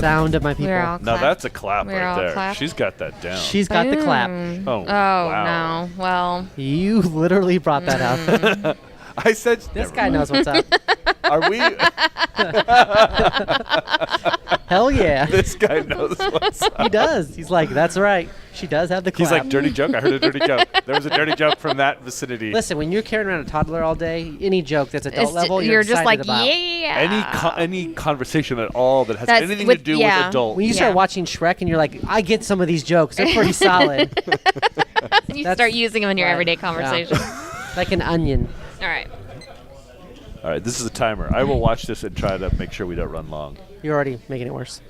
sound of my people. Now that's a clap We're right all there. clap. She's got that down. She's got the clap. Oh, wow. No. Well. You literally brought that up. I said this guy knows what's up. Are we? Hell yeah. This guy knows what's up. He does. He's like, that's right. She does have the clap. He's like, dirty joke. I heard a dirty joke. There was a dirty joke from that vicinity. Listen, when you're carrying around a toddler all day, any joke that's adult level, you're just like, about. yeah. Any conversation at all that has anything to do with adult. When you start watching Shrek and you're like, I get some of these jokes. They're pretty solid. And you start using them in your everyday conversation. Yeah. Like an onion. All right. All right, this is a timer. I will watch this and try to make sure we don't run long. You're already making it worse.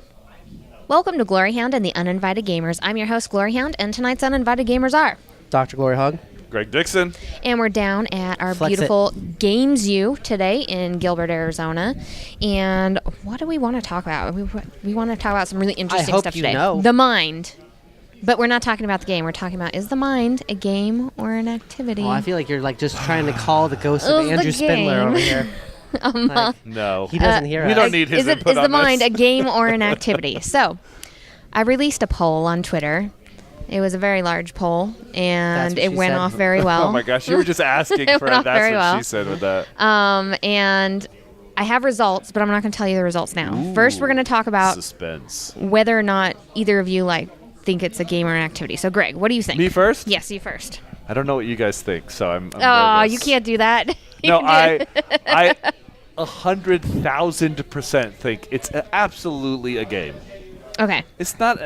Welcome to GloryHoundd and the Uninvited Gamers. I'm your host, GloryHoundd, and tonight's Uninvited Gamers are DrGloryHogg. Greg Dixon. And we're down at our beautiful Games U today in Gilbert, Arizona. And what do we want to talk about? We want to talk about some really interesting stuff today. The mind. But we're not talking about the game. We're talking about, is the mind a game or an activity? Oh, I feel like you're like just trying to call the ghost of Andrew Spindler over here. No. He doesn't hear us. We don't need his input on this. Is the mind a game or an activity? So, I released a poll on Twitter. It was a very large poll, and it went off very well. Oh my gosh, you were just asking for it. That's what she said with that. And I have results, but I'm not going to tell you the results now. Ooh, first, we're going to talk about suspense. Whether or not either of you think it's a game or an activity. So, Greg, what do you think? Me first? Yes, you first. I don't know what you guys think, so I'm nervous. You can't do that. No, I 100,000% think it's absolutely a game. Okay. It's not.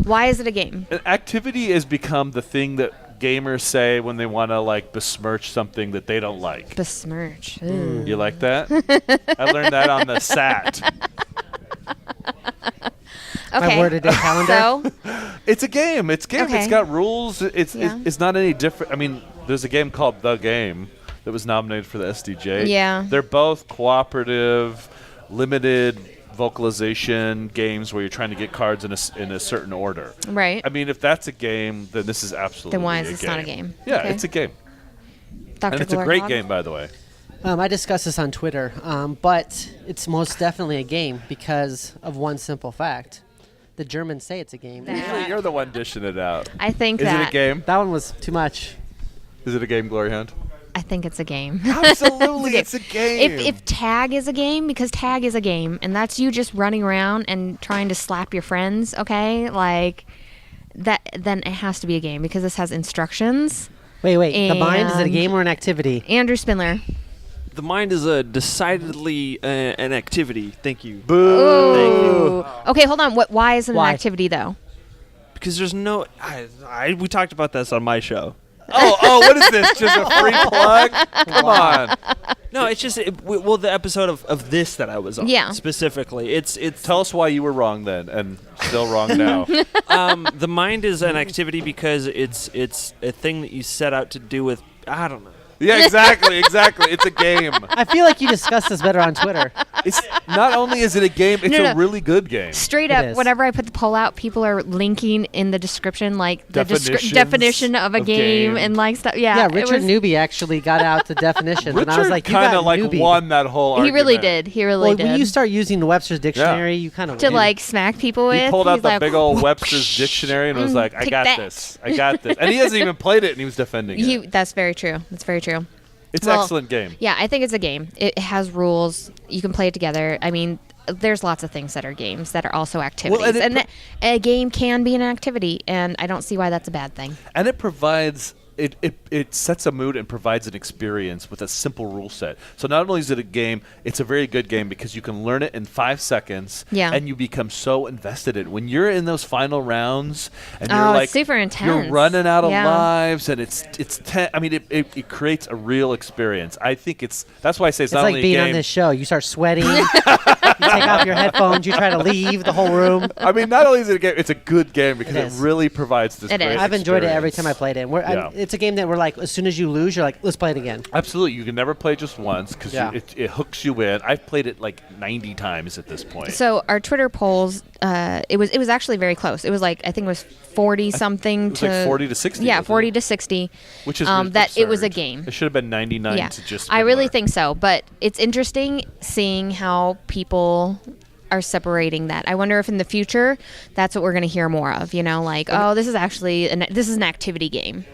Why is it a game? An activity has become the thing that gamers say when they want to besmirch something that they don't like. Besmirch. You like that? I learned that on the SAT. Okay. My word a day calendar. So it's a game. It's game. Okay. It's got rules. It's not any different. I mean, there's a game called The Game that was nominated for the SDJ. Yeah. They're both cooperative, limited vocalization games where you're trying to get cards in a certain order. Right. I mean, if that's a game, then this is absolutely Then why is a this game. not a game? Yeah, Okay. it's a game. Dr. And it's a great GloryHogg? game, by the way. I discussed this on Twitter, but it's most definitely a game because of one simple fact. The Germans say it's a game. Usually you're the one dishing it out. I think Is that. it a game? That one was too much. Is it a game, GloryHoundd? I think it's a game. Absolutely, it's a game. If tag is a game, because tag is a game, and that's you just running around and trying to slap your friends, okay? Like, that, then it has to be a game because this has instructions. Wait. The mind, is it a game or an activity? Andrew Spindler. The mind is a decidedly an activity. Thank you. Boo. Thank you. Okay, hold on. Why is it an activity, though? Because there's no... we talked about this on my show. Oh, what is this? Just a free plug? Come on. No, it's just the episode of this that I was on. Yeah. Specifically, it's. Tell us why you were wrong then, and still wrong now. The mind is an activity because it's a thing that you set out to do with. I don't know. Yeah, exactly. It's a game. I feel like you discussed this better on Twitter. It's not only is it a game, it's No. a really good game. Straight It up, is. whenever I put the poll out, people are linking in the description, like, the Definitions definition of a of game game. and, like, stuff. Yeah, Yeah, it Richard was- Newby actually got out the definitions, and I was Richard like, you kind got of newbie. won that whole He argument. really did. He really Well, did. when you start using the Webster's Dictionary, you kind of to, like, smack people with. He pulled out he's the like, big old Webster's Dictionary and was like, I Take got that. this. I got this. And he hasn't even played it, and he was defending it. That's very true. That's very true. It's an excellent game. Yeah, I think it's a game. It has rules. You can play it together. I mean, there's lots of things that are games that are also activities. Well, and a game can be an activity, and I don't see why that's a bad thing. And it provides... It sets a mood and provides an experience with a simple rule set. So not only is it a game, it's a very good game because you can learn it in 5 seconds, Yeah. and you become so invested in it. When you're in those final rounds, and you're Oh, like, it's super intense. you're running out of Yeah. lives, and it creates a real experience. I think that's why I say it's not like only being a on game. this show. You start sweating. You take off your headphones. You try to leave the whole room. I mean, not only is it a game, it's a good game because It it is. really provides this. It great is. I've enjoyed it every experience. time I played it. Yeah. It's a game that we're like, as soon as you lose, you're like, let's play it again. Absolutely, you can never play just once because Yeah. it hooks you in. I've played it like 90 times at this point. So our Twitter polls, it was actually very close. It was like, I think it was 40 something it was to like 40 to 60. Yeah, wasn't 40 it? to 60. Which is that it was a absurd. game. It should have been 99 Yeah, to just. I really Spindler. think so. But it's interesting seeing how people are separating that. I wonder if in the future that's what we're going to hear more of, like, oh, this is actually this is an activity game.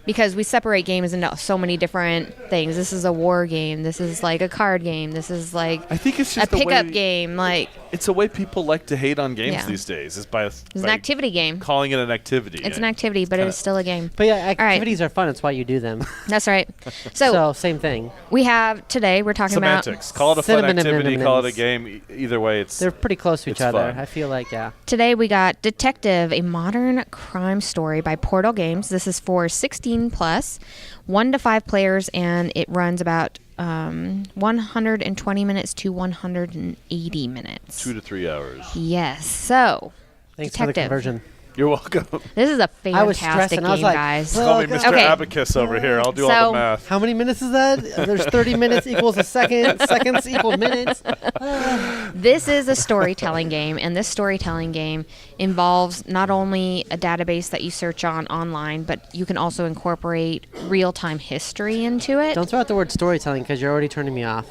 Because we separate games into so many different things. This is a war game. This is like a card game. This is like I think it's just a pickup game. Like it's a way people like to hate on games these days. It's an activity game. Calling it an activity. It's an activity, but it is still a game. But yeah, activities are fun. It's why you do them. That's right. So same thing. We have today. We're talking semantics. About call it a fun activity. Call it a game. Either way, they're pretty close to each other. Fun. I feel like Today we got Detective, a modern crime story by Portal Games. This is for 16 plus, 1 to 5 players, and it runs about 120 minutes to 180 minutes. 2 to 3 hours. Yes. So, thanks Detective. For the conversion. You're welcome. This is a fantastic game, guys. Call me Mr. Abacus over here. I'll do all the math. How many minutes is that? There's 30 minutes equals a second. Seconds equal minutes. This is a storytelling game, and this storytelling game involves not only a database that you search on online, but you can also incorporate real-time history into it. Don't throw out the word storytelling because you're already turning me off.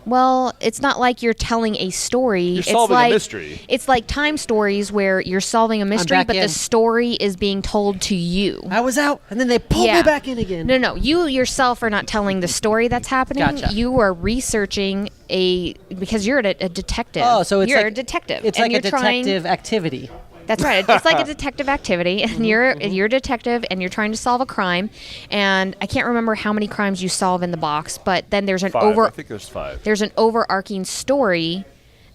Well, it's not like you're telling a story. You're solving a mystery. It's like time stories where you're solving a mystery, but the story is being told to you. I was out, and then they pulled me back in again. No. You yourself are not telling the story that's happening. Gotcha. You are researching because you're a detective. Oh, so you're a detective. It's like a detective activity. That's right. It's like a detective activity, and you're a detective, and you're trying to solve a crime. And I can't remember how many crimes you solve in the box, but then there's an 5. I think there's 5. There's an overarching story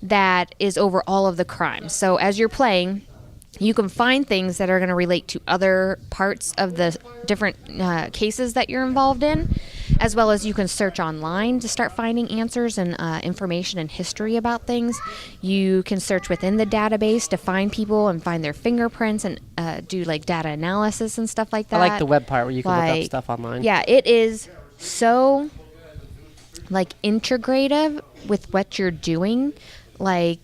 that is over all of the crimes. So as you're playing, you can find things that are going to relate to other parts of the different cases that you're involved in, as well as you can search online to start finding answers and information and history about things. You can search within the database to find people and find their fingerprints and do like data analysis and stuff like that. I like the web part where you can look up stuff online. Yeah, it is so like integrative with what you're doing. Like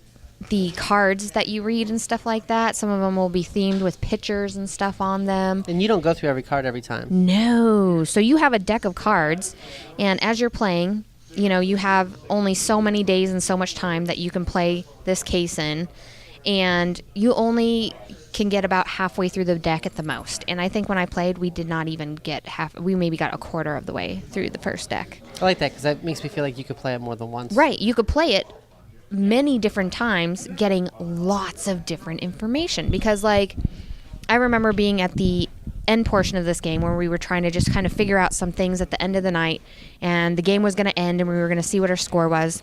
the cards that you read and stuff like that, some of them will be themed with pictures and stuff on them. And you don't go through every card every time. No. So you have a deck of cards, and as you're playing, you have only so many days and so much time that you can play this case in, and you only can get about halfway through the deck at the most. And I think when I played, we did not even get we maybe got a quarter of the way through the first deck. I like that because that makes me feel like you could play it more than once. Right. You could play it many different times, getting lots of different information, because like I remember being at the end portion of this game where we were trying to just kind of figure out some things at the end of the night, and the game was going to end and we were going to see what our score was,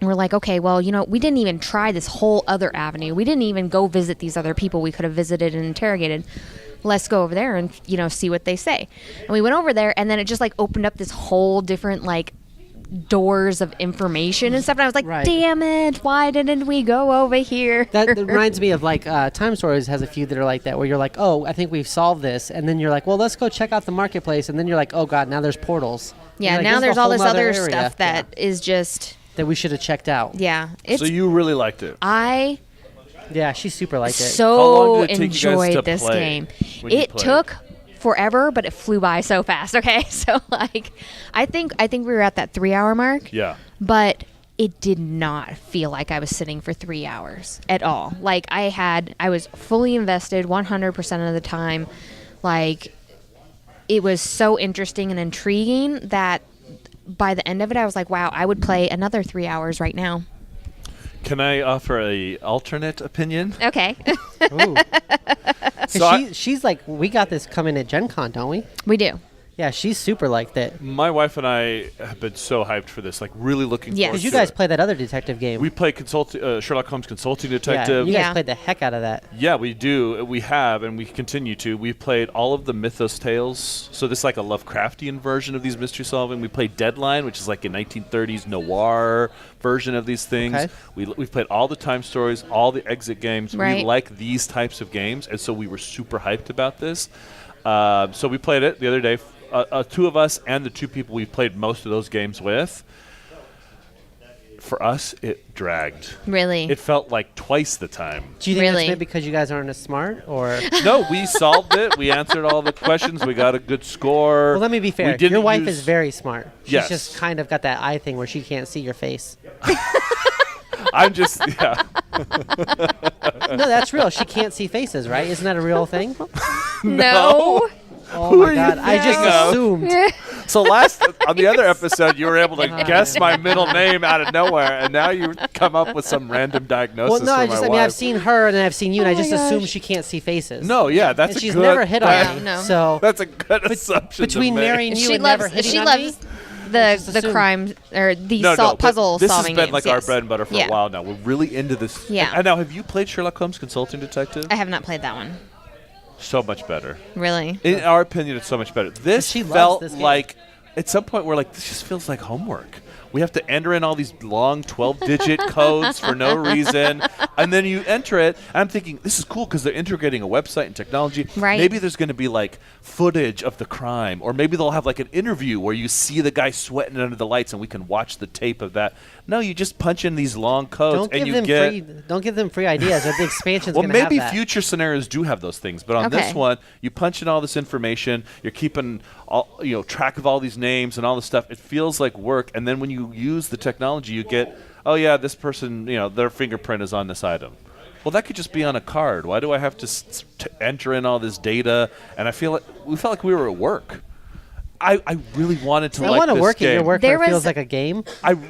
and we're like, okay, well, we didn't even try this whole other avenue. We didn't even go visit these other people we could have visited and interrogated. Let's go over there and see what they say. And we went over there, and then it just like opened up this whole different like doors of information and stuff, and I was like, damn it, why didn't we go over here? That reminds me of like Time Stories has a few that are like that, where you're like, oh, I think we've solved this, and then you're like, well, let's go check out the marketplace, and then you're like, oh god, now there's portals. Yeah, like, now there's all this other stuff that is just that we should have checked out. Yeah. So you really liked it. Yeah, she super liked it. So enjoyed this game. It took forever, but it flew by so fast. Okay, so like I think we were at that 3-hour mark. Yeah. But it did not feel like I was sitting for 3 hours at all. Like I was fully invested 100% of the time. Like it was so interesting and intriguing that by the end of it, I was like, wow, I would play another 3 hours right now. Can I offer a alternate opinion? Okay. Ooh. So she's like, we got this coming at Gen Con, don't we? We do. Yeah, she's super like that. My wife and I have been so hyped for this, like really looking forward to it. Because you guys play that other detective game. We play Sherlock Holmes Consulting Detective. Yeah, you guys played the heck out of that. Yeah, we do. We have, and we continue to. We've played all of the Mythos tales. So this is like a Lovecraftian version of these mystery solving. We played Deadline, which is like a 1930s noir version of these things. Okay. We've played all the time stories, all the exit games. Right. We like these types of games, and so we were super hyped about this. So we played it the other day. Two of us and the two people we've played most of those games with. For us, it dragged. Really? It felt like twice the time. Do you think it's because you guys aren't as smart, or? No, we solved it. We answered all the questions. We got a good score. Well, let me be fair. Your wife is very smart. She's just kind of got that eye thing where she can't see your face. I'm just, yeah. No, that's real. She can't see faces, right? Isn't that a real thing? No. Oh my God! I just assumed. So on the other episode, you were able to guess my middle name out of nowhere, and now you come up with some random diagnosis. Well, no, I mean, I've seen her and I've seen you, and I just assume she can't see faces. No, yeah, that's and a she's good. never hit on me. No. So that's a good assumption. Between Mary and you, and never hitting on me. The crime or the puzzle this solving has been games, like our bread and butter for a while now. We're really into this. Yeah. And now, have you played Sherlock Holmes Consulting Detective? I have not played that one. So much better. Really? In our opinion, it's so much better. This felt this like, at some point, we're like, this just feels like homework. We have to enter in all these long 12-digit codes for no reason. And then you enter it. And I'm thinking, this is cool because they're integrating a website and technology. Right. Maybe there's going to be like footage of the crime. Or maybe they'll have like an interview where you see the guy sweating under the lights and we can watch the tape of that. No, you just punch in these long codes don't give them free ideas. The expansion's well, going to have maybe that. future scenarios do have those things. But on this one, you punch in all this information. You're keeping track of all these names and all this stuff. It feels like work. And then when you use the technology, you get, oh yeah, this person, their fingerprint is on this item. Well, that could just be on a card. Why do I have to enter in all this data? And we felt like we were at work. I really wanted to. I like want to this work game. at your work where it feels like a game.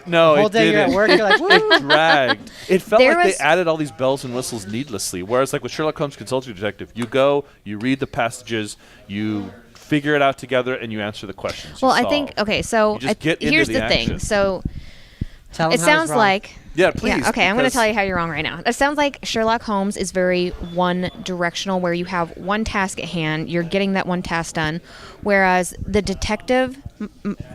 No, the whole it day didn't. you're at work, you're like, woo. It dragged. It felt like they added all these bells and whistles needlessly. Whereas, like with Sherlock Holmes Consulting Detective, you go, you read the passages, you figure it out together, and you answer the questions. Well, I think so. Here's the action. thing. So Tell it sounds like. Yeah, please. Yeah, okay, I'm going to tell you how you're wrong right now. It sounds like Sherlock Holmes is very one-directional, where you have one task at hand, you're getting that one task done, whereas the detective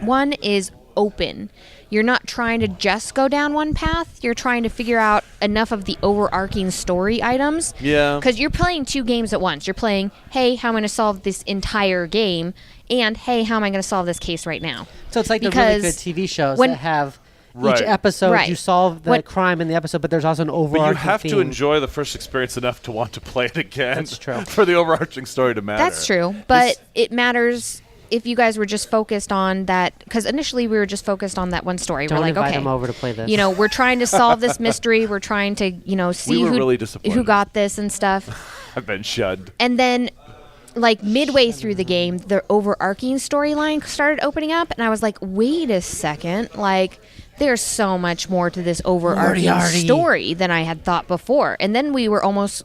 one is open. You're not trying to just go down one path. You're trying to figure out enough of the overarching story items. Yeah. Because you're playing two games at once. You're playing, hey, how am I going to solve this entire game? And, hey, how am I going to solve this case right now? So it's like the really good TV shows that have... Right. Each episode, you solve the crime in the episode, but there's also an overarching But you have theme. to enjoy the first experience enough to want to play it again. That's true. For the overarching story to matter. That's true. But it matters if you guys were just focused on that. Because initially we were just focused on that one story. Don't we're like, invite okay, them over to play this. we're trying to solve this mystery. We're trying to, see who got this and stuff. I've been shunned. And then... like midway through the game, the overarching storyline started opening up, and I was like, wait a second, like there's so much more to this overarching story than I had thought before. And then we were almost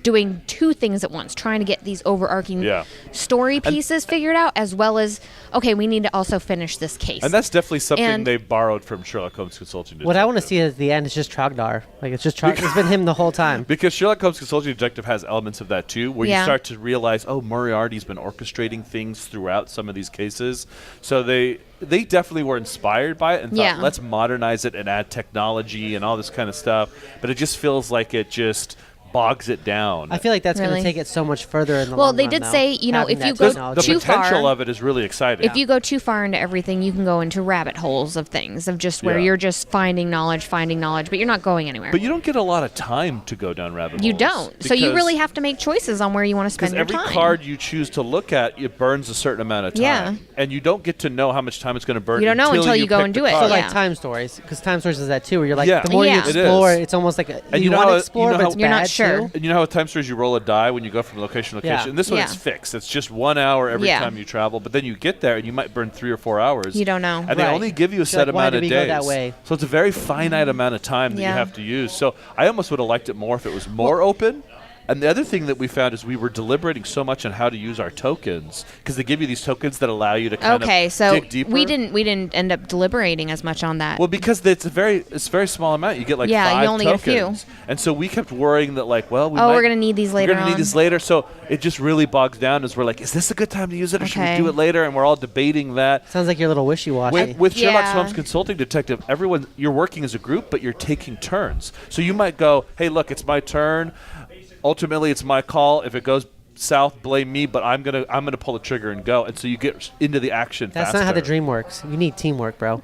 doing two things at once, trying to get these overarching story pieces figured out, as well as, okay, we need to also finish this case. And that's definitely something they borrowed from Sherlock Holmes Consulting Detective. What I want to see at the end is just Trogdor. Like, it's just It's been him the whole time. Because Sherlock Holmes Consulting Detective has elements of that too, where you start to realize, oh, Moriarty's been orchestrating things throughout some of these cases. So they definitely were inspired by it and thought, let's modernize it and add technology and all this kind of stuff. But it just feels like it just bogs it down. I feel like that's going to take it so much further in the long run. Well, they did say, if you go too far, the potential of it is really exciting. If you go too far into everything, you can go into rabbit holes of things, of just where you're just finding knowledge, but you're not going anywhere. But you don't get a lot of time to go down rabbit holes. You don't. So you really have to make choices on where you want to spend your time. Because every card you choose to look at, it burns a certain amount of time. Yeah. And you don't get to know how much time it's going to burn. You don't know until you go and do it. So like Time Stories, because Time Stories is that too, where you're like, the more you explore, it's almost like you want to explore, but it's you're bad not sure. too. And you know how Time Stories you roll a die when you go from location to location? Yeah. And this one it's fixed. It's just 1 hour every time you travel, but then you get there and you might burn 3 or 4 hours. You don't know. And they only give you a set amount of days. Go that way? So it's a very finite amount of time that you have to use. So I almost would have liked it more if it was more open. And the other thing that we found is we were deliberating so much on how to use our tokens, because they give you these tokens that allow you to kind of dig deeper. we didn't end up deliberating as much on that. Well, because it's a very small amount. You get like 5 you only tokens. get a few. And so we kept worrying that we're going to need these later on. We're going to need these later. So it just really bogs down as we're like, is this a good time to use it or should we do it later? And we're all debating that. Sounds like you're a little wishy-washy. With Sherlock Holmes Consulting Detective, you're working as a group, but you're taking turns. So you might go, hey, look, it's my turn. Ultimately, it's my call. If it goes south, blame me, but I'm gonna pull the trigger and go. And so you get into the action faster. That's not how the dream works. You need teamwork, bro.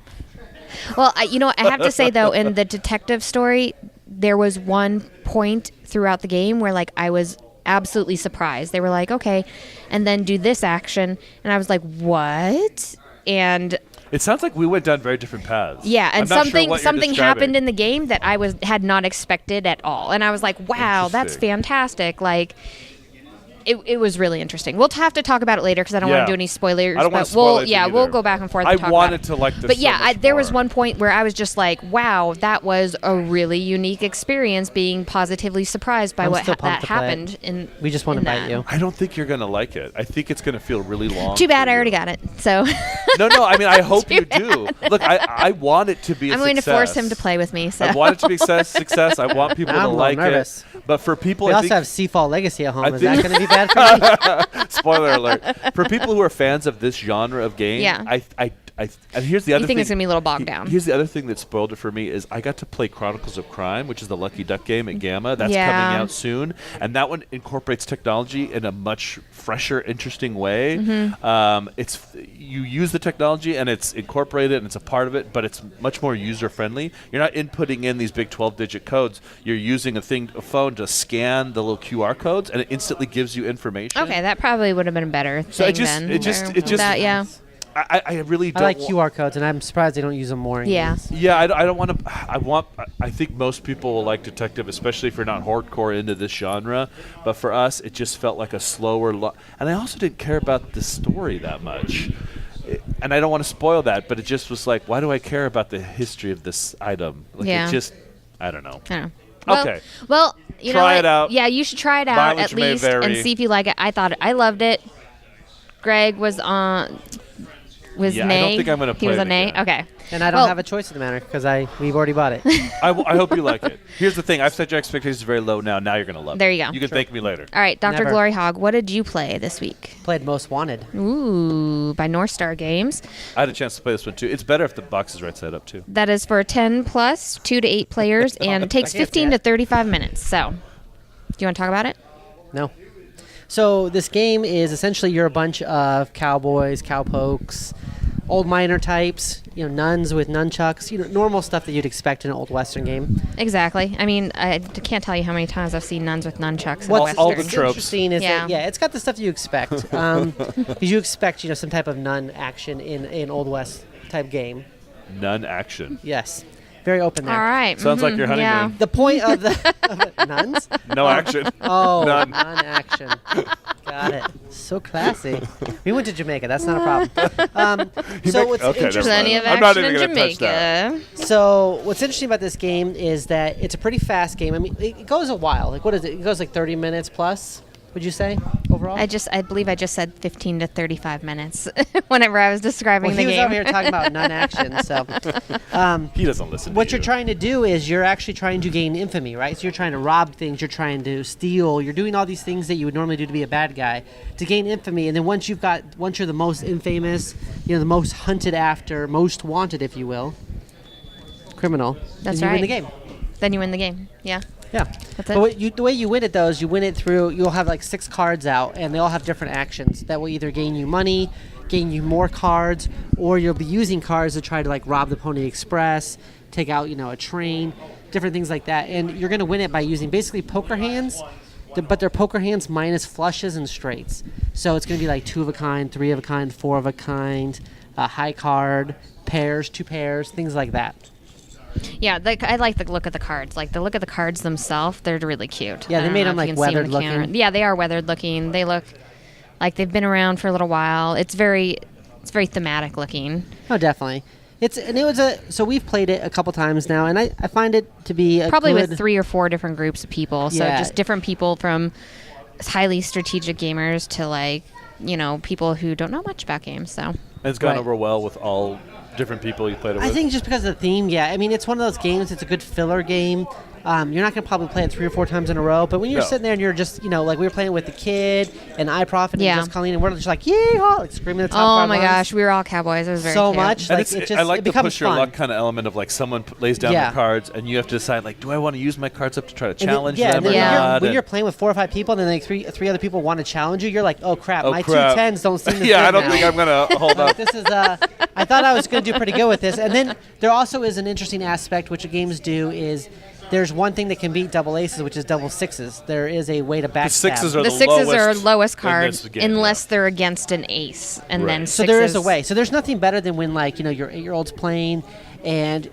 Well, I have to say, though, in the detective story, there was one point throughout the game where, I was absolutely surprised. They were like, okay, and then do this action. And I was like, what? And It sounds like we went down very different paths. Yeah, and I'm not sure what something you're happened in the game that I had not expected at all, and I was like, wow, that's fantastic. Like. It was really interesting. We'll have to talk about it later because I don't want to do any spoilers. I don't want to spoil it either. We'll go back and forth. I and talk wanted about to like this. But so much there more. was one point where I was just like, "Wow, that was a really unique experience." Being positively surprised by what that happened. We just want to invite you. I don't think you're gonna like it. I think it's gonna feel really long. Too bad I already got it. So. No. I mean, I hope you do. Look, I want it to be. I'm going to force him to play with me. So. I want it to be a success. I want people to like it. But for people, we also have Seafall Legacy at home. Is that going to be bad for me? Spoiler alert. For people who are fans of this genre of game, and here's the other thing. You think it's going to be a little bogged down. Here's the other thing that spoiled it for me is I got to play Chronicles of Crime, which is the Lucky Duck game at Gamma. That's coming out soon. And that one incorporates technology in a much fresher, interesting way. You use the technology and it's incorporated and it's a part of it, but it's much more user-friendly. You're not inputting in these big 12-digit codes. You're using a phone to scan the little QR codes, and it instantly gives you information. Okay, that probably would have been better. So it just I really don't. I like QR codes, and I'm surprised they don't use them more. Yeah. Yeah, I don't want to. I think most people will like Detective, especially if you're not hardcore into this genre. But for us, it just felt like a slower. And I also didn't care about the story that much. And I don't want to spoil that, but it just was like, why do I care about the history of this item? Like it just, I don't know. I don't know. Okay. Well, you know try it out. Yeah, you should try it out at least and see if you like it. I loved it. Greg was on. I don't think I'm going to play it. He was a nay? Again. Okay. And I don't have a choice in the matter because we've already bought it. I hope you like it. Here's the thing. I've set your expectations very low now. Now you're going to love it. There you go. You can thank me later. All right, DrGloryHogg, what did you play this week? Played Most Wanted. Ooh, by North Star Games. I had a chance to play this one, too. It's better if the box is right side up, too. That is for 10 plus, 2 to 8 players, and it takes 15 to 35 minutes. So, do you want to talk about it? No. So this game is essentially you're a bunch of cowboys, cowpokes, old miner types, nuns with nunchucks, normal stuff that you'd expect in an old Western game. Exactly. I mean, I can't tell you how many times I've seen nuns with nunchucks. What's all the tropes. Interesting is that, it's got the stuff that you expect. Because you expect, some type of nun action in an Old West type game. Nun action. Yes. Very open there. All right. Sounds like your honeymoon. Yeah. The point of the nuns? No action. Oh, None. nun action. Got it. So classy. We went to Jamaica. That's not a problem. So what's interesting? Plenty of I'm not action even in gonna touch that. Jamaica. So what's interesting about this game is that it's a pretty fast game. I mean, it goes a while. Like, what is it? It goes like 30 minutes plus. Would you say overall? I believe I just said 15 to 35 minutes whenever I was describing the game. He was over here talking about nun action, so he doesn't listen. What you're trying to do is you're actually trying to gain infamy, right? So you're trying to rob things, you're trying to steal, you're doing all these things that you would normally do to be a bad guy to gain infamy. And then once you're the most infamous, the most hunted after, most wanted, if you will, criminal, that's then right. you win the game. Then you win the game. Yeah. Yeah. That's it. But the way you win it, though, is you win it through, you'll have like 6 cards out, and they all have different actions that will either gain you money, gain you more cards, or you'll be using cards to try to like rob the Pony Express, take out, a train, different things like that. And you're going to win it by using basically poker hands, but they're poker hands minus flushes and straights. So it's going to be like 2 of a kind, 3 of a kind, 4 of a kind, a high card, pairs, 2 pairs, things like that. Yeah, I like the look of the cards. Like the look of the cards themselves, they're really cute. Yeah, they made them like weathered looking. Yeah, they are weathered looking. They look like they've been around for a little while. It's very thematic looking. Oh, definitely. So we've played it a couple times now, and I find it to be probably with 3 or 4 different groups of people. So just different people from highly strategic gamers to like people who don't know much about games. So it's gone over well with all different people you played it with. I think just because of the theme, yeah. I mean, it's one of those games. It's a good filler game. You're not going to probably play it 3 or 4 times in a row, but when you're sitting there and you're just, like we were playing with the kid and iProfit and just Colleen, and we're just like, yeehaw, like screaming at the top of our lungs. my gosh, we were all cowboys. It was very cute. much. And like, I like it the becomes push your fun. luck kind of element of like someone lays down their cards and you have to decide like, do I want to use my cards up to try to challenge them or not? When you're playing with 4 or 5 people and then like three other people want to challenge you, you're like, oh crap, my 2 10s don't seem to I don't think I'm going to hold up. This is I thought I was going to do pretty good with this. And then there also is an interesting aspect which games do is there's one thing that can beat double aces, which is double sixes. There is a way to backstab. The sixes are the sixes are lowest card game, unless they're against an ace, and then so there is a way. So there's nothing better than when like your 8-year-old's playing, and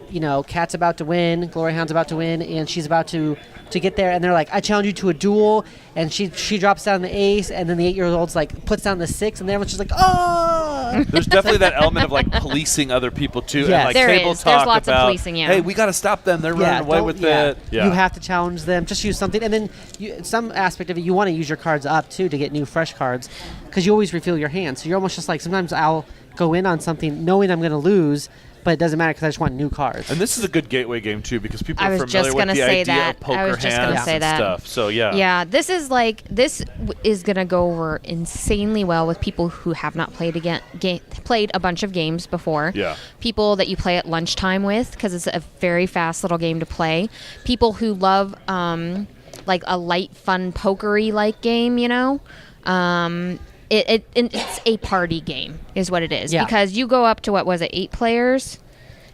Kat's about to win, GloryHoundd's about to win, and she's about to get there, and they're like, I challenge you to a duel, and she drops down the ace, and then the 8-year-old's like puts down the 6, and everyone's just like, oh. There's definitely that element of like policing other people too, and like there table is. talk There's lots about, of policing, hey, we got to stop them. They're running away with it. Yeah. You have to challenge them. Just use something, and then some aspect of it, you want to use your cards up too to get new fresh cards, because you always refill your hand. So you're almost just like, sometimes I'll go in on something knowing I'm going to lose, but it doesn't matter because I just want new cards. And this is a good gateway game too, because people are familiar with the say idea that. of poker I was just hands gonna say and that. stuff. So yeah, this is gonna go over insanely well with people who have not played a bunch of games before. Yeah, people that you play at lunchtime with, because it's a very fast little game to play. People who love like a light, fun, pokery like game, It's a party game, is what it is. Yeah. Because you go up to, 8 players?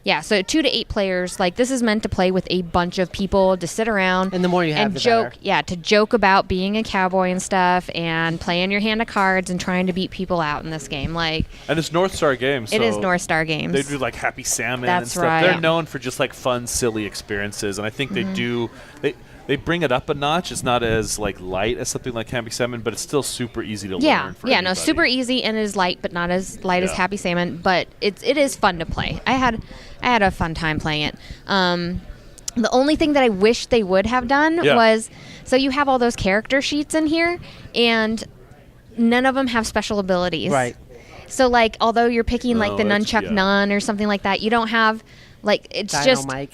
Yeah, so 2 to 8 players. Like, this is meant to play with a bunch of people, to sit around. And the more you have, the joke. better. Yeah, to joke about being a cowboy and stuff, and playing your hand of cards and trying to beat people out in this game. And it's North Star Games. It is North Star Games. They do, like, Happy Salmon That's and stuff. right. They're known for just, like, fun, silly experiences. And I think they do... They bring it up a notch. It's not as like light as something like Happy Salmon, but it's still super easy to learn for anybody. Super easy, and it is light, but not as light as Happy Salmon. But it is fun to play. I had a fun time playing it. The only thing that I wish they would have done was, so you have all those character sheets in here, and none of them have special abilities. Right. So like, although you're picking like the Nunchuck Nun or something like that, you don't have. Like, it's Dino just Mike.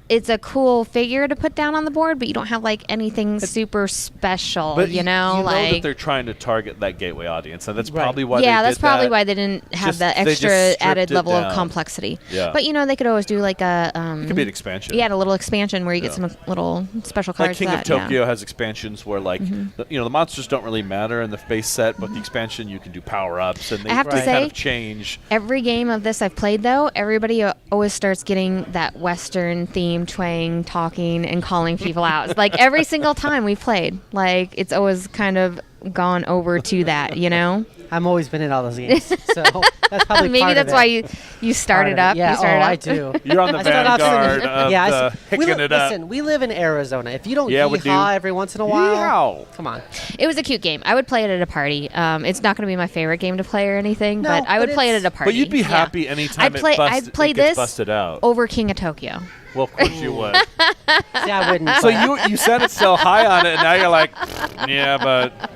It's a cool figure to put down on the board, but you don't have like anything super special. But you know that they're trying to target that gateway audience, and that's probably why. That's probably why they didn't have the extra added level of complexity. Yeah. But they could always do like a. It could be an expansion. Yeah, a little expansion where you get some little special cards. Like King of Tokyo has expansions where like the monsters don't really matter in the base set, but the expansion you can do power ups, and they kind of change. Every game of this I've played though, everybody always starts getting that Western theme twang, talking and calling people out. Like every single time we've played, like it's always kind of gone over to that, I've always been in all those games, so that's probably maybe that's why you started up. Yeah, you started up. I do. You're on the vanguard of hicking it up. Listen, we live in Arizona. If you don't yeehaw every once in a while, come on. It was a cute game. I would play it at a party. It's not going to be my favorite game to play or anything, but I would play it at a party. But you'd be happy anytime I'd play it gets this busted out. over King of Tokyo. Well, of course you would. See, I wouldn't. So you said it so high on it, and now you're like, yeah, but...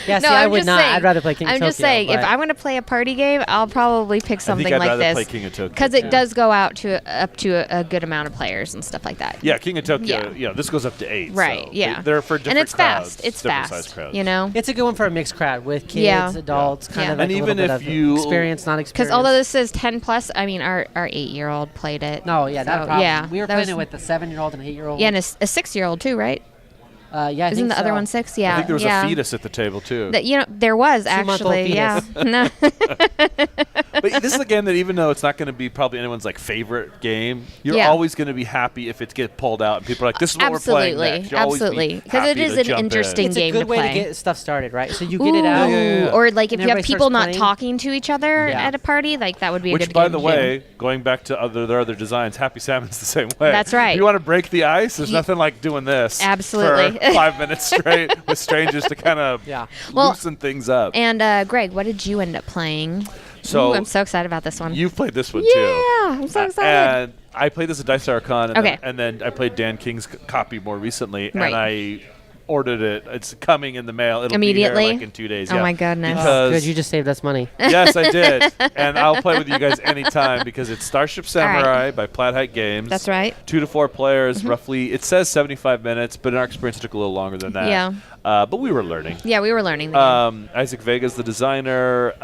Yeah, see, I would not. I'd rather play King of Tokyo. I'm just saying, if I'm going to play a party game, I'll probably pick something like this. I'd rather play King of Tokyo. Because it does go out up to a good amount of players and stuff like that. Yeah, King of Tokyo, this goes up to 8. Right, so they're for different and it's crowds. Fast. It's different fast, size crowds. It's a good one for a mixed crowd with kids, adults, kind of like and a even little if bit you of experience, not experience. Because although this says 10 plus, I mean, our 8-year-old played it. No, not a problem. Yeah, we were playing it with a 7-year-old and an 8-year-old. Yeah, and a 6-year-old too, right? Isn't the other one 6? Yeah. I think there was a fetus at the table too. There was actually. Yeah. No. But this is a game that even though it's not going to be probably anyone's like favorite game, you're always going to be happy if it gets pulled out and people are like, "This is what we're playing next." Absolutely, because it is an interesting game to play. It's a good way to get stuff started, right? So you get it out, or like if you have people not talking to each other at a party, like that would be a good game. Which, by the way, going back to their other designs, Happy Salmon's the same way. That's right. If you want to break the ice, there's nothing like doing this. Absolutely. For 5 minutes straight with strangers to kind of loosen things up. And Greg, what did you end up playing? So I'm so excited about this one. You've played this one too. Yeah, I'm so excited. And I played this at Dice Archon, and then I played Dan King's copy more recently, and I ordered it. It's coming in the mail. It'll immediately be here like in 2 days. Oh my goodness! Because you just saved us money. Yes, I did, and I'll play with you guys anytime because it's Starship Samurai by Plaid Height Games. That's right. 2 to 4 players, roughly. It says 75 minutes, but in our experience, it took a little longer than that. Yeah. But we were learning. Yeah, we were learning. Isaac Vega's the designer.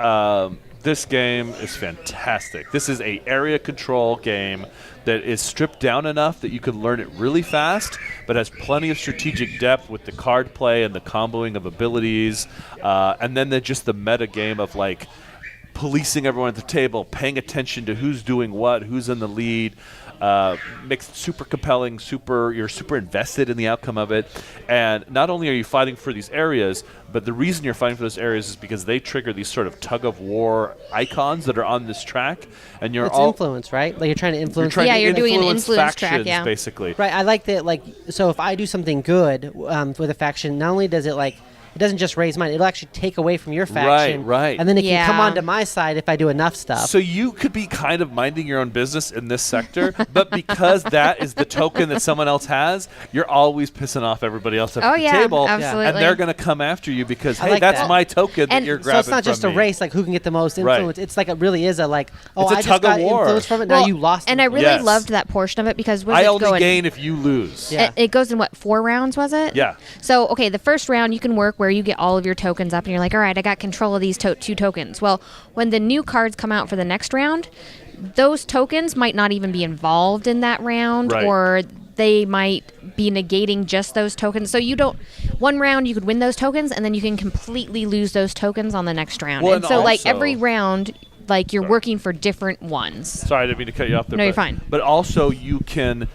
This game is fantastic. This is a area control game that is stripped down enough that you can learn it really fast, but has plenty of strategic depth with the card play and the comboing of abilities, and then just the meta game of like policing everyone at the table, paying attention to who's doing what, who's in the lead. Makes it super compelling, you're super invested in the outcome of it. And not only are you fighting for these areas, but the reason you're fighting for those areas is because they trigger these sort of tug-of-war icons that are on this track. And you're influence, right? Like you're trying to influence. You're doing an influence track, basically. Right, I like that. Like, so if I do something good with a faction, not only does it it doesn't just raise mine, it'll actually take away from your faction. Right. And then it can come onto my side if I do enough stuff. So you could be kind of minding your own business in this sector, but because that is the token that someone else has, you're always pissing off everybody else at the table. Absolutely. And they're going to come after you because, hey, that's my token that you're grabbing. So it's not just a race, like who can get the most influence. It's like it really is I just got influence from it, now you lost. And I really loved that portion of it because I only gain if you lose. Yeah. It goes in 4 rounds, was it? Yeah. So, okay, the first round you can work where you get all of your tokens up and you're like, all right, I got control of these 2 tokens. Well, when the new cards come out for the next round, those tokens might not even be involved in that round, or they might be negating just those tokens. So one round you could win those tokens and then you can completely lose those tokens on the next round. Well, and so like every round, like you're working for different ones. Sorry, I didn't mean to cut you off there. No, you're fine. But also you can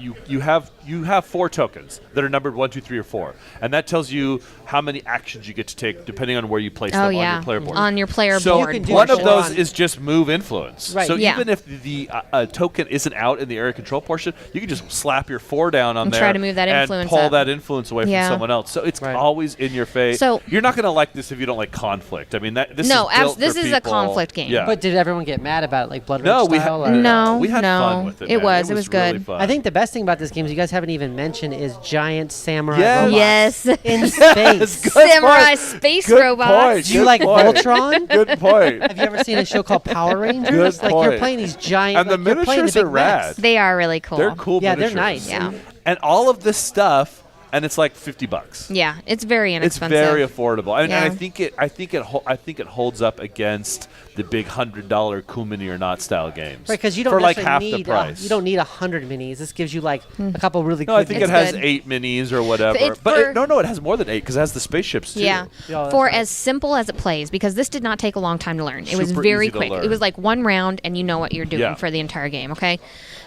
you have 4 tokens that are numbered 1, 2, 3, or 4, and that tells you how many actions you get to take depending on where you place them on your player board. On your player board. So one of those is just move influence. Right. So even if the token isn't out in the area control portion, you can just slap your 4 down on and there try to move that influence and pull up. that influence away from someone else. So it's always in your face. So you're not going to like this if you don't like conflict. I mean, this is a conflict game. Yeah. But did everyone get mad about it, like Blood No, Rage style? we had fun with it. It was really good. Fun. I think the best thing about this game is you guys haven't even mentioned is giant samurai robots Yes. in space. Samurai space robots. Do you like Voltron? Good point. Have you ever seen a show called Power Rangers? Good You're playing these giant. And the miniatures are rad. They are really cool. They're cool. Yeah, miniatures. they're nice. Yeah. And all of this stuff. And it's like $50. Yeah, it's very inexpensive. It's very affordable, and I think it holds up against the big $100 cool mini or not style games. Right, because you don't for like necessarily half need the price. You don't need 100 minis. This gives you like a couple really. No, I think it has good. 8 minis or whatever. It has more than 8 because it has the spaceships too. Yeah, for as simple as it plays, because this did not take a long time to learn. It was very quick. It was like 1 round, and you know what you're doing for the entire game. Okay,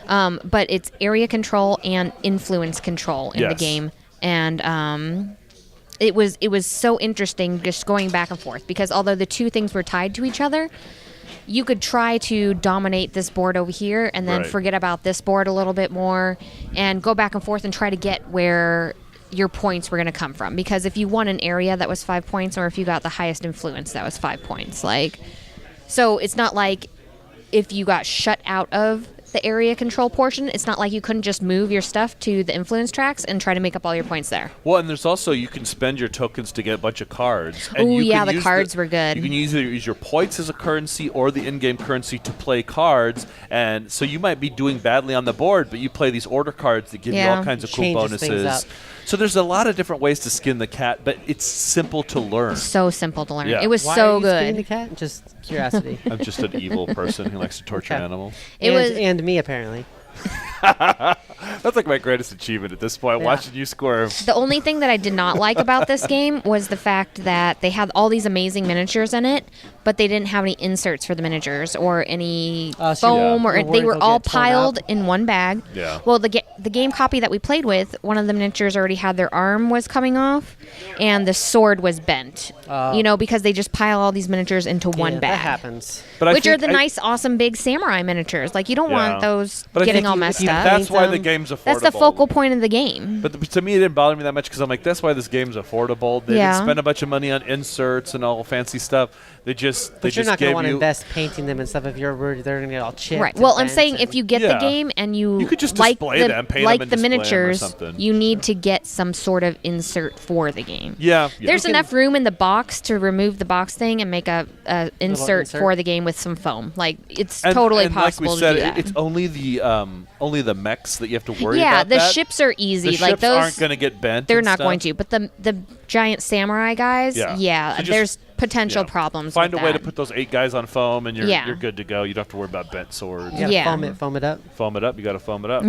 but it's area control and influence control in the game. And it was so interesting just going back and forth because although the 2 things were tied to each other, you could try to dominate this board over here and then forget about this board a little bit more and go back and forth and try to get where your points were going to come from. Because if you won an area that was 5 points or if you got the highest influence that was 5 points. So it's not like if you got shut out of the area control portion, it's not like you couldn't just move your stuff to the influence tracks and try to make up all your points there. Well, and there's also, you can spend your tokens to get a bunch of cards. Oh, yeah, the cards were good. You can either use your points as a currency or the in-game currency to play cards. And so you might be doing badly on the board, but you play these order cards that give you all kinds of cool bonuses. So there's a lot of different ways to skin the cat, but it's simple to learn. So simple to learn. Yeah. It was Why so are you good. skinning the cat? Just curiosity. I'm just an evil person who likes to torture animals. And me, apparently. That's like my greatest achievement at this point, watching you squirm. The only thing that I did not like about this game was the fact that they had all these amazing miniatures in it, but they didn't have any inserts for the miniatures or any foam, or they were all piled in one bag. Yeah. Well, the game copy that we played with, one of the miniatures already had their arm was coming off, and the sword was bent. Because they just pile all these miniatures into one bag. That happens. Which are the nice, awesome, big samurai miniatures. Like, you don't want those getting all messed up. That's why the game's affordable. That's the focal point of the game. But to me, it didn't bother me that much because I'm like, that's why this game's affordable. They didn't spend a bunch of money on inserts and all fancy stuff. But you're not going to want to invest painting them and stuff if you're worried they're going to get all chipped. Right. Well, I'm saying if you get the game and you could just like display them, paint like them and the display them or miniatures, something. you need to get some sort of insert for the game. Yeah. There's enough room in the box to remove the box thing and make a insert for the game with some foam. Like, it's totally possible like we said, to do that. It's only the mechs that you have to worry about. Yeah, the ships are easy. The like ships those aren't going to get bent. They're not going to. But the giant samurai guys, so there's potential problems. Find with a way that. to put those 8 guys on foam, and you're good to go. You don't have to worry about bent swords. You gotta foam it up. Foam it up. You got to foam it up.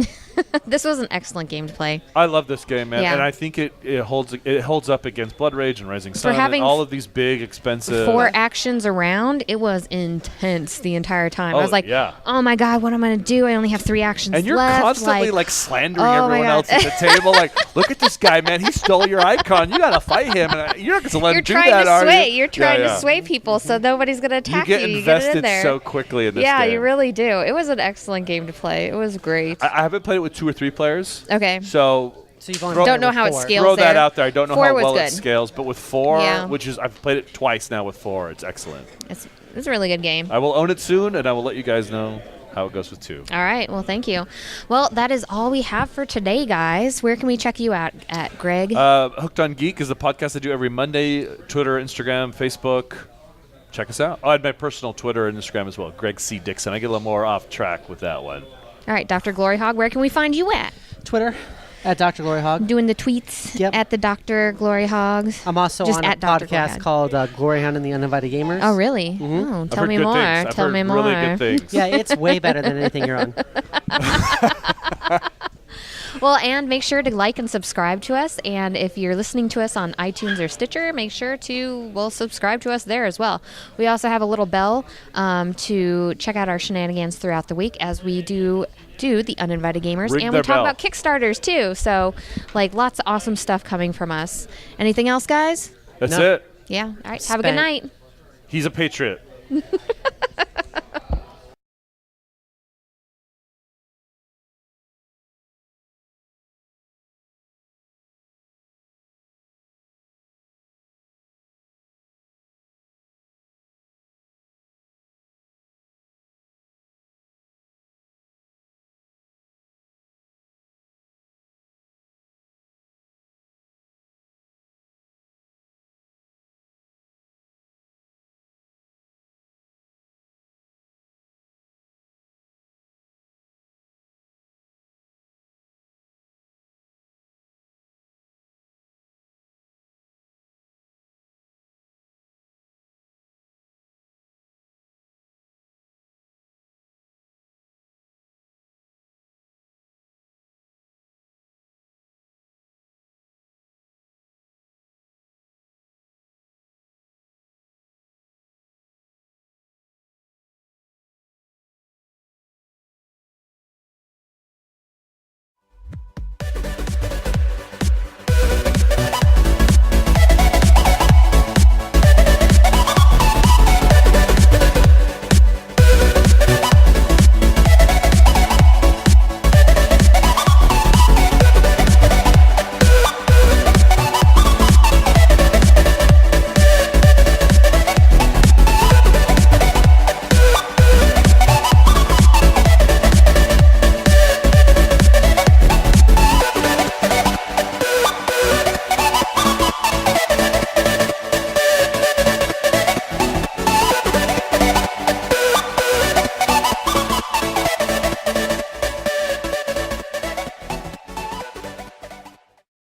This was an excellent game to play. I love this game, man, Yeah. and I think it holds up against Blood Rage and Rising Sun having and all of these big, expensive 4 actions around. It was intense the entire time. I was like, oh my god, what am I gonna do? I only have 3 actions and you're left. constantly like slandering everyone else at the table. Like, look at this guy, man. He stole your icon. You gotta fight him. And you're not gonna let him do that, are you? You're trying to sway people so nobody's gonna attack you. You get invested in there. so quickly in this game. Yeah, you really do. It was an excellent game to play. It was great. I haven't played it with 2 or 3 players. Okay. So you've only don't know how it scales. Throw that out there. I don't know 4 how was well good. it scales, but with 4, which is I've played it twice now with 4, it's excellent. It's a really good game. I will own it soon, and I will let you guys know how it goes with 2. All right. Well, thank you. Well, that is all we have for today, guys. Where can we check you out at, Greg? Hooked on Geek is the podcast I do every Monday. Twitter, Instagram, Facebook. Check us out. I had my personal Twitter and Instagram as well, Greg C. Dixon. I get a little more off track with that one. All right, DrGloryHogg, where can we find you at? Twitter, at DrGloryHogg. Doing the tweets at the DrGloryHogg. I'm also just on a podcast called GloryHoundd and the Uninvited Gamers. Oh, really? Mm-hmm. Oh, tell me more. Tell me more. Really good things. Yeah, it's way better than anything you're on. Well, and make sure to like and subscribe to us. And if you're listening to us on iTunes or Stitcher, make sure to subscribe to us there as well. We also have a little bell to check out our shenanigans throughout the week as we do the Uninvited Gamers. Ring and we their talk bell. about Kickstarters too. So, like, lots of awesome stuff coming from us. Anything else, guys? That's it. Yeah. All right. Have a good night. He's a patriot.